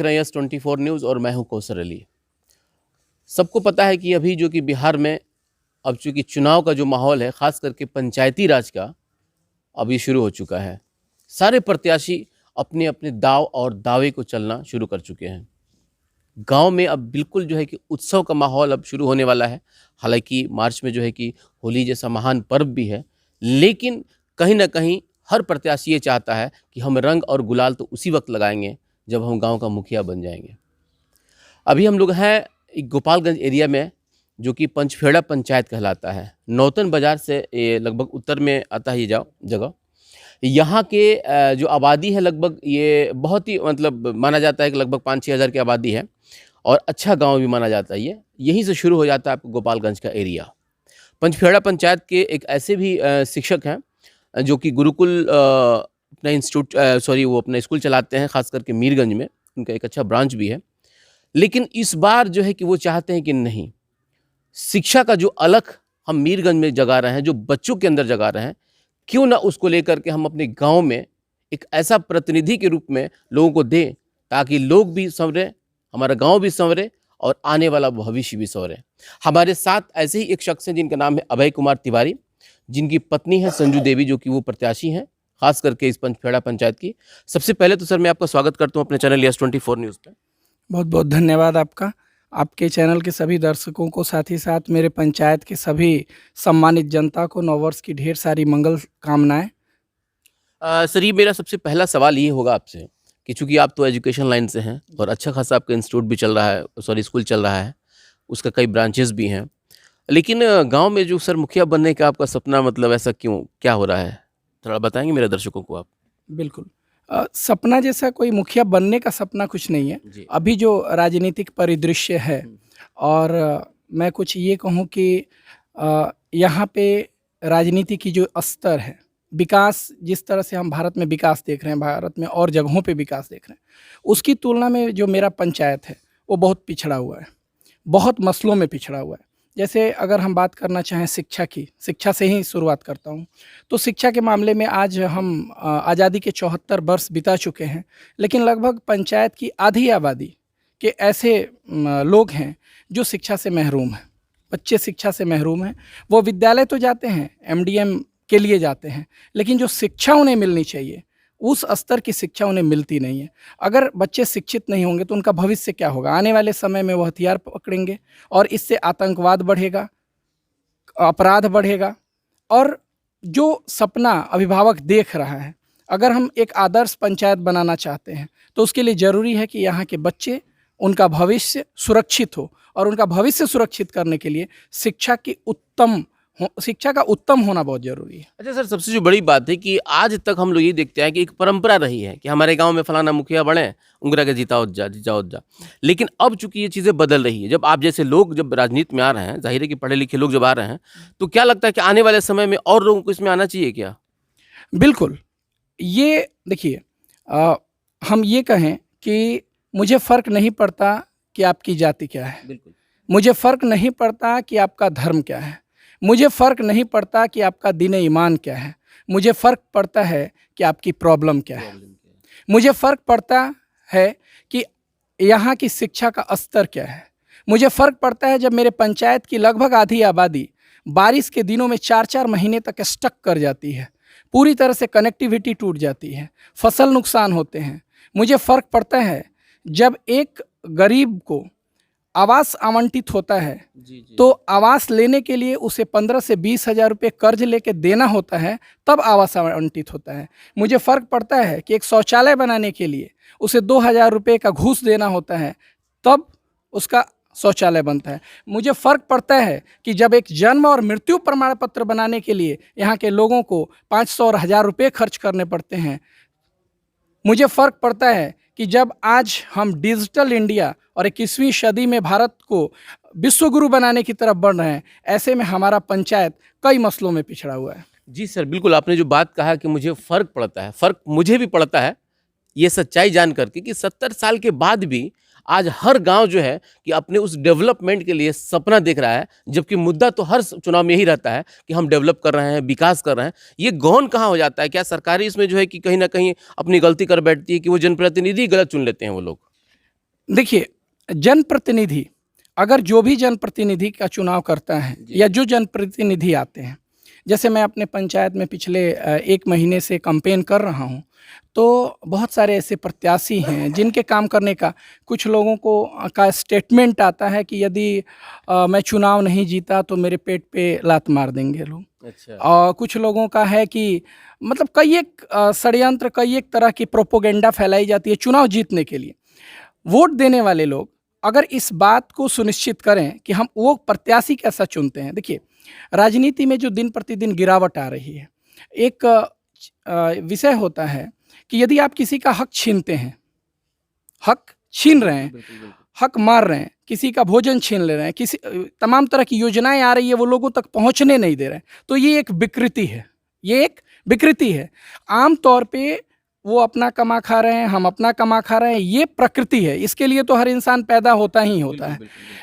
रहे हैं yes 24 news और मैं हूं कौसर अली। सबको पता है कि अभी जो कि बिहार में अब चूँकि चुनाव का जो माहौल है, ख़ास करके पंचायती राज का, अभी शुरू हो चुका है। सारे प्रत्याशी अपने अपने दाव और दावे को चलना शुरू कर चुके हैं। गांव में अब बिल्कुल जो है कि उत्सव का माहौल अब शुरू होने वाला है। हालांकि मार्च में जो है कि होली जैसा महान पर्व भी है, लेकिन कहीं ना कहीं हर प्रत्याशी ये चाहता है कि हम रंग और गुलाल तो उसी वक्त लगाएंगे जब हम गांव का मुखिया बन जाएंगे। अभी हम लोग हैं एक गोपालगंज एरिया में, जो कि पंचखेड़ा पंचायत कहलाता है। नौतन बाज़ार से ये लगभग उत्तर में आता है ये जगह। यहाँ के जो आबादी है लगभग ये बहुत ही मतलब माना जाता है कि लगभग 5-6 हज़ार की आबादी है और अच्छा गांव भी माना जाता है। ये यहीं से शुरू हो जाता है आपको गोपालगंज का एरिया। पंचखेड़ा पंचायत के एक ऐसे भी शिक्षक हैं जो कि गुरुकुल अपना वो अपना स्कूल चलाते हैं, ख़ास करके मीरगंज में उनका एक अच्छा ब्रांच भी है। लेकिन इस बार जो है कि वो चाहते हैं कि नहीं, शिक्षा का जो अलख हम मीरगंज में जगा रहे हैं, जो बच्चों के अंदर जगा रहे हैं, क्यों ना उसको लेकर के हम अपने गांव में एक ऐसा प्रतिनिधि के रूप में लोगों को दें, ताकि लोग भी संवरें, हमारा गांव भी संवरे और आने वाला भविष्य भी संवरे। हमारे साथ ऐसे ही एक शख्स हैं जिनका नाम है अभय कुमार तिवारी, जिनकी पत्नी है संजू देवी, जो कि वो प्रत्याशी हैं खास करके इस पंचखेड़ा पंचायत की। सबसे पहले तो सर मैं आपका स्वागत करता हूँ अपने चैनल यस 24 न्यूज़ पे। बहुत बहुत धन्यवाद आपका। आपके चैनल के सभी दर्शकों को, साथ ही साथ मेरे पंचायत के सभी सम्मानित जनता को नववर्ष की ढेर सारी मंगल कामनाएं। सर ये मेरा सबसे पहला सवाल ये होगा आपसे कि चूंकि आप तो एजुकेशन लाइन से हैं और अच्छा खासा आपका इंस्टीट्यूट भी चल रहा है, सॉरी स्कूल चल रहा है, उसका कई ब्रांचेस भी हैं, लेकिन गांव में जो सर मुखिया बनने का आपका सपना, मतलब ऐसा क्यों, क्या हो रहा है, थोड़ा बताएंगे मेरे दर्शकों को आप? बिल्कुल। सपना जैसा कोई मुखिया बनने का सपना कुछ नहीं है। जी। अभी जो राजनीतिक परिदृश्य है, और मैं कुछ ये कहूँ कि यहाँ पे राजनीति की जो स्तर है, विकास जिस तरह से हम भारत में विकास देख रहे हैं, भारत में और जगहों पे विकास देख रहे हैं, उसकी तुलना में जो मेरा पंचायत है वो बहुत पिछड़ा हुआ है, बहुत मसलों में पिछड़ा हुआ है। जैसे अगर हम बात करना चाहें शिक्षा की, शिक्षा से ही शुरुआत करता हूँ, तो शिक्षा के मामले में आज हम आज़ादी के 74 वर्ष बिता चुके हैं, लेकिन लगभग पंचायत की आधी आबादी के ऐसे लोग हैं जो शिक्षा से महरूम हैं। बच्चे शिक्षा से महरूम हैं। वो विद्यालय तो जाते हैं, एमडीएम के लिए जाते हैं, लेकिन जो शिक्षा उन्हें मिलनी चाहिए उस स्तर की शिक्षा उन्हें मिलती नहीं है। अगर बच्चे शिक्षित नहीं होंगे तो उनका भविष्य क्या होगा? आने वाले समय में वो हथियार पकड़ेंगे और इससे आतंकवाद बढ़ेगा, अपराध बढ़ेगा। और जो सपना अभिभावक देख रहा है, अगर हम एक आदर्श पंचायत बनाना चाहते हैं तो उसके लिए ज़रूरी है कि यहाँ के बच्चे, उनका भविष्य सुरक्षित हो, और उनका भविष्य सुरक्षित करने के लिए शिक्षा का उत्तम होना बहुत ज़रूरी है। अच्छा सर, सबसे जो बड़ी बात है कि आज तक हम लोग ये देखते हैं कि एक परंपरा रही है कि हमारे गांव में फलाना मुखिया बने, उंगरा के जीता जा। लेकिन अब चूंकि ये चीज़ें बदल रही है, जब आप जैसे लोग जब राजनीति में आ रहे हैं, जाहिर है कि पढ़े लिखे लोग जब आ रहे हैं, तो क्या लगता है कि आने वाले समय में और लोगों को इसमें आना चाहिए क्या? बिल्कुल। ये देखिए, हम ये कहें कि मुझे फ़र्क नहीं पड़ता कि आपकी जाति क्या है, बिल्कुल। मुझे फ़र्क नहीं पड़ता कि आपका धर्म क्या है, मुझे फ़र्क नहीं पड़ता कि आपका दीन ईमान क्या है, मुझे फ़र्क पड़ता है कि आपकी प्रॉब्लम क्या है। मुझे फ़र्क पड़ता है कि यहाँ की शिक्षा का स्तर क्या है। मुझे फ़र्क पड़ता है जब मेरे पंचायत की लगभग आधी आबादी बारिश के दिनों में 4-4 महीने तक स्टक कर जाती है, पूरी तरह से कनेक्टिविटी टूट जाती है, फसल नुकसान होते हैं। मुझे फ़र्क पड़ता है जब एक गरीब को आवास आवंटित होता है, तो आवास लेने के लिए उसे 15 से 20 हज़ार रुपये कर्ज लेके देना होता है, तब आवास आवंटित होता है। मुझे फ़र्क पड़ता है कि एक शौचालय बनाने के लिए उसे 2,000 रुपये का घूस देना होता है, तब उसका शौचालय बनता है। मुझे फ़र्क पड़ता है कि जब एक जन्म और मृत्यु प्रमाण पत्र बनाने के लिए यहाँ के लोगों को 500 और 1,000 रुपये खर्च करने पड़ते हैं। मुझे फ़र्क पड़ता है कि जब आज हम डिजिटल इंडिया और 21वीं सदी में भारत को विश्व गुरु बनाने की तरफ बढ़ रहे हैं, ऐसे में हमारा पंचायत कई मसलों में पिछड़ा हुआ है। जी सर, बिल्कुल आपने जो बात कहा कि मुझे फ़र्क पड़ता है, फ़र्क मुझे भी पड़ता है, ये सच्चाई जान करके कि 70 साल के बाद भी आज हर गांव जो है कि अपने उस डेवलपमेंट के लिए सपना देख रहा है, जबकि मुद्दा तो हर चुनाव में यही रहता है कि हम डेवलप कर रहे हैं, विकास कर रहे हैं। ये गौन कहाँ हो जाता है? क्या सरकारी इसमें जो है कि कहीं ना कहीं अपनी गलती कर बैठती है कि वो जनप्रतिनिधि गलत चुन लेते हैं वो लोग? देखिए, जनप्रतिनिधि, अगर जो भी जनप्रतिनिधि का चुनाव करता है या जो जनप्रतिनिधि आते हैं, जैसे मैं अपने पंचायत में पिछले 1 महीने से कैंपेन कर रहा हूँ, तो बहुत सारे ऐसे प्रत्याशी हैं जिनके काम करने का कुछ लोगों को का स्टेटमेंट आता है कि यदि मैं चुनाव नहीं जीता तो मेरे पेट पे लात मार देंगे लोग। अच्छा। और कुछ लोगों का है कि मतलब कई एक षड्यंत्र, कई एक तरह की प्रोपोगेंडा फैलाई जाती है चुनाव जीतने के लिए। वोट देने वाले लोग अगर इस बात को सुनिश्चित करें कि हम वो प्रत्याशी कैसा चुनते हैं। देखिए, राजनीति में जो दिन प्रतिदिन गिरावट आ रही है, एक विषय होता है कि यदि आप किसी का हक छीनते हैं, हक छीन रहे हैं, बिल्कुल, बिल्कुल। हक मार रहे हैं, किसी का भोजन छीन ले रहे हैं, किसी तमाम तरह की योजनाएं आ रही है वो लोगों तक पहुंचने नहीं दे रहे हैं, तो ये एक विकृति है, ये एक विकृति है। आम तौर पे वो अपना कमा खा रहे हैं, हम अपना कमा खा रहे हैं, ये प्रकृति है, इसके लिए तो हर इंसान पैदा होता ही होता है।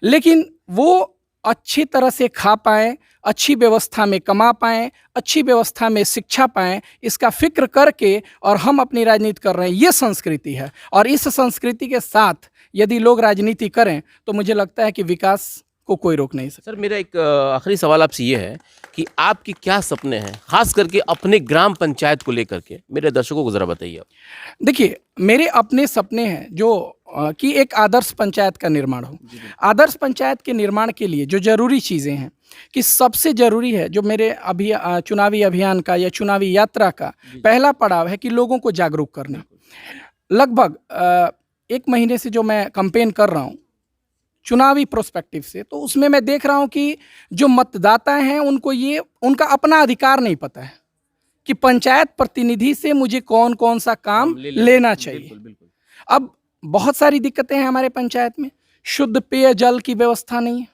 लेकिन वो अच्छी तरह से खा पाएँ, अच्छी व्यवस्था में कमा पाएँ, अच्छी व्यवस्था में शिक्षा पाएँ, इसका फ़िक्र करके और हम अपनी राजनीति कर रहे हैं, ये संस्कृति है। और इस संस्कृति के साथ यदि लोग राजनीति करें तो मुझे लगता है कि विकास को कोई रोक नहीं सकता। सर, मेरा एक आखिरी सवाल आपसे ये है कि आपके क्या सपने हैं, खास करके अपने ग्राम पंचायत को लेकर के? मेरे दर्शकों को ज़रा बताइए आप। देखिए, मेरे अपने सपने हैं जो कि एक आदर्श पंचायत का निर्माण हो। आदर्श पंचायत के निर्माण के लिए जो ज़रूरी चीज़ें हैं कि सबसे ज़रूरी है जो मेरे अभी चुनावी अभियान का या चुनावी यात्रा का पहला पड़ाव है कि लोगों को जागरूक करना। लगभग 1 महीने से जो मैं कैंपेन कर रहा हूँ चुनावी प्रोस्पेक्टिव से, तो उसमें मैं देख रहा हूँ कि जो मतदाता हैं उनको ये उनका अपना अधिकार नहीं पता है कि पंचायत प्रतिनिधि से मुझे कौन कौन सा काम लेना चाहिए। बिल्कुल, बिल्कुल। अब बहुत सारी दिक्कतें हैं हमारे पंचायत में। शुद्ध पेयजल की व्यवस्था नहीं है,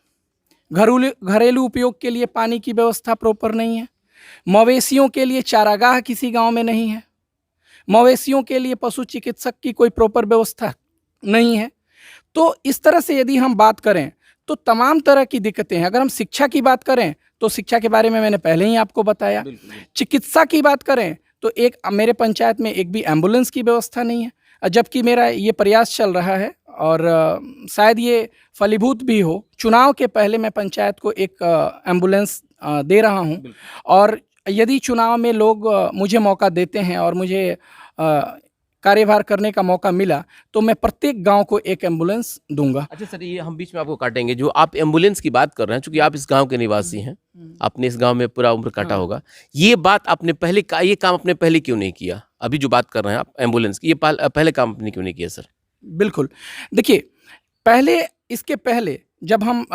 घरेलू उपयोग के लिए पानी की व्यवस्था प्रॉपर नहीं है, मवेशियों के लिए चारागाह किसी गांव में नहीं है, मवेशियों के लिए पशु चिकित्सक की कोई प्रॉपर व्यवस्था नहीं है। तो इस तरह से यदि हम बात करें तो तमाम तरह की दिक्कतें हैं। अगर हम शिक्षा की बात करें तो शिक्षा के बारे में मैंने पहले ही आपको बताया। चिकित्सा की बात करें तो एक मेरे पंचायत में एक भी एम्बुलेंस की व्यवस्था नहीं है, जबकि मेरा ये प्रयास चल रहा है और शायद ये फलीभूत भी हो। चुनाव के पहले मैं पंचायत को एक एम्बुलेंस दे रहा हूँ और यदि चुनाव में लोग मुझे मौका देते हैं और मुझे कार्यभार करने का मौका मिला तो मैं प्रत्येक गांव को एक एम्बुलेंस दूंगा। अच्छा सर, ये हम बीच में आपको काटेंगे। जो आप एम्बुलेंस की बात कर रहे हैं, चूंकि आप इस गांव के निवासी हैं, आपने इस गांव में पूरा उम्र काटा होगा, ये बात आपने पहले ये काम आपने पहले क्यों नहीं किया? अभी जो बात कर रहे हैं आप एम्बुलेंस की, ये पहले काम आपने क्यों नहीं किया सर? बिल्कुल, देखिए, पहले इसके पहले जब हम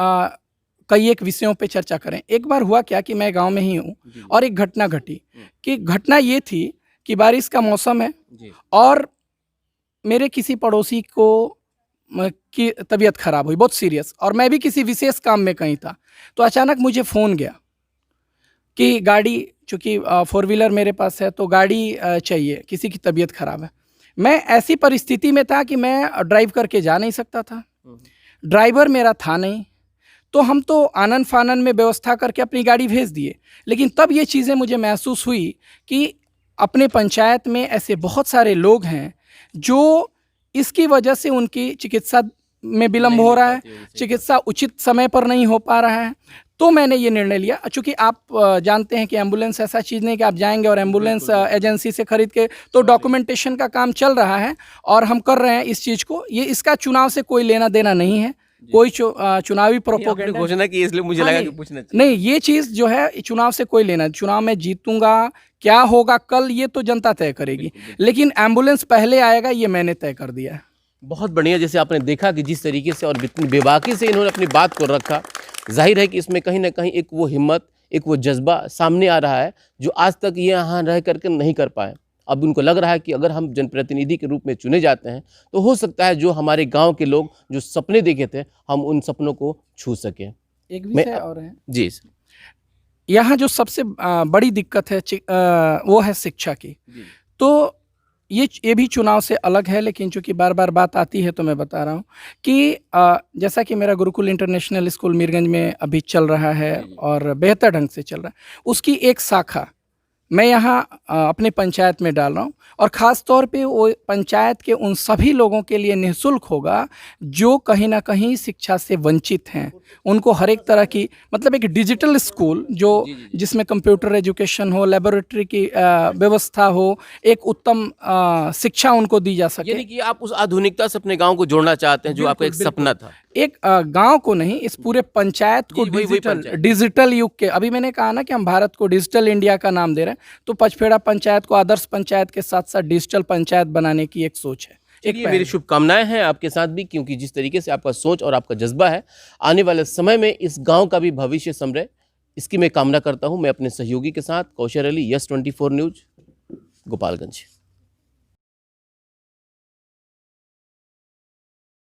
कई एक विषयों पे चर्चा करें, एक बार हुआ क्या कि मैं गांव में ही हूँ और एक घटना घटी कि घटना ये थी कि बारिश का मौसम है और मेरे किसी पड़ोसी को की तबीयत खराब हुई, बहुत सीरियस, और मैं भी किसी विशेष काम में कहीं था। तो अचानक मुझे फ़ोन गया कि गाड़ी, चूँकि 4 व्हीलर मेरे पास है, तो गाड़ी चाहिए, किसी की तबीयत खराब है। मैं ऐसी परिस्थिति में था कि मैं ड्राइव करके जा नहीं सकता था, ड्राइवर मेरा था नहीं, तो हम तो आनन फानन में व्यवस्था करके अपनी गाड़ी भेज दिए। लेकिन तब ये चीज़ें मुझे महसूस हुई कि अपने पंचायत में ऐसे बहुत सारे लोग हैं जो इसकी वजह से उनकी चिकित्सा में विलम्ब हो रहा है, चिकित्सा उचित समय पर नहीं हो पा रहा है। तो मैंने ये निर्णय लिया, चूँकि आप जानते हैं कि एम्बुलेंस ऐसा चीज़ नहीं कि आप जाएंगे और एम्बुलेंस एजेंसी से खरीद के, तो डॉक्यूमेंटेशन का काम चल रहा है और हम कर रहे हैं इस चीज़ को। ये इसका चुनाव से कोई लेना देना नहीं है, कोई चुनावी प्रोपोगेंडा घोषणा की, इसलिए मुझे लगा कि पूछना चाहिए। नहीं, ये चीज़ जो है चुनाव से कोई लेना, चुनाव में जीतूंगा, क्या होगा कल ये तो जनता तय करेगी, लेकिन एम्बुलेंस पहले आएगा ये मैंने तय कर दिया है। बहुत बढ़िया। जैसे आपने देखा कि जिस तरीके से और बेबाकी से इन्होंने अपनी बात को रखा, जाहिर है कि इसमें कहीं ना कहीं एक वो हिम्मत, एक वो जज्बा सामने आ रहा है जो आज तक ये यहाँ रह करके नहीं कर पाए। अब उनको लग रहा है कि अगर हम जनप्रतिनिधि के रूप में चुने जाते हैं तो हो सकता है जो हमारे गांव के लोग जो सपने देखे थे हम उन सपनों को छू सकें। एक विषय और है जी, यहाँ जो सबसे बड़ी दिक्कत है वो है शिक्षा की। तो ये भी चुनाव से अलग है, लेकिन चूंकि बार बार बात आती है तो मैं बता रहा हूँ कि जैसा कि मेरा गुरुकुल इंटरनेशनल स्कूल मीरगंज में अभी चल रहा है और बेहतर ढंग से चल रहा है, उसकी एक शाखा मैं यहाँ अपने पंचायत में डाल रहा हूँ, और ख़ास तौर पे वो पंचायत के उन सभी लोगों के लिए निःशुल्क होगा जो कहीं ना कहीं शिक्षा से वंचित हैं। उनको हर एक तरह की, मतलब एक डिजिटल स्कूल जो जिसमें कंप्यूटर एजुकेशन हो, लेबोरेटरी की व्यवस्था हो, एक उत्तम शिक्षा उनको दी जा सके। यानी कि आप उस आधुनिकता से अपने गांव को जोड़ना चाहते हैं जो आपका एक बिल्कुल, सपना था। एक गांव को नहीं, इस पूरे पंचायत को जी, वही पंचायत। डिजिटल युग के, अभी मैंने कहा ना कि हम भारत को डिजिटल इंडिया का नाम दे रहे हैं, तो पचपेड़ा पंचायत को आदर्श पंचायत के साथ साथ डिजिटल पंचायत बनाने की एक सोच है, एक चलिए, पहल मेरी है। शुभकामनाएं हैं आपके साथ भी, क्योंकि जिस तरीके से आपका सोच और आपका जज्बा है, आने वाले समय में इस गांव का भी भविष्य संवरे, इसकी मैं कामना करता हूं। मैं अपने सहयोगी के साथ, कौशल अली, यस 24 न्यूज, गोपालगंज।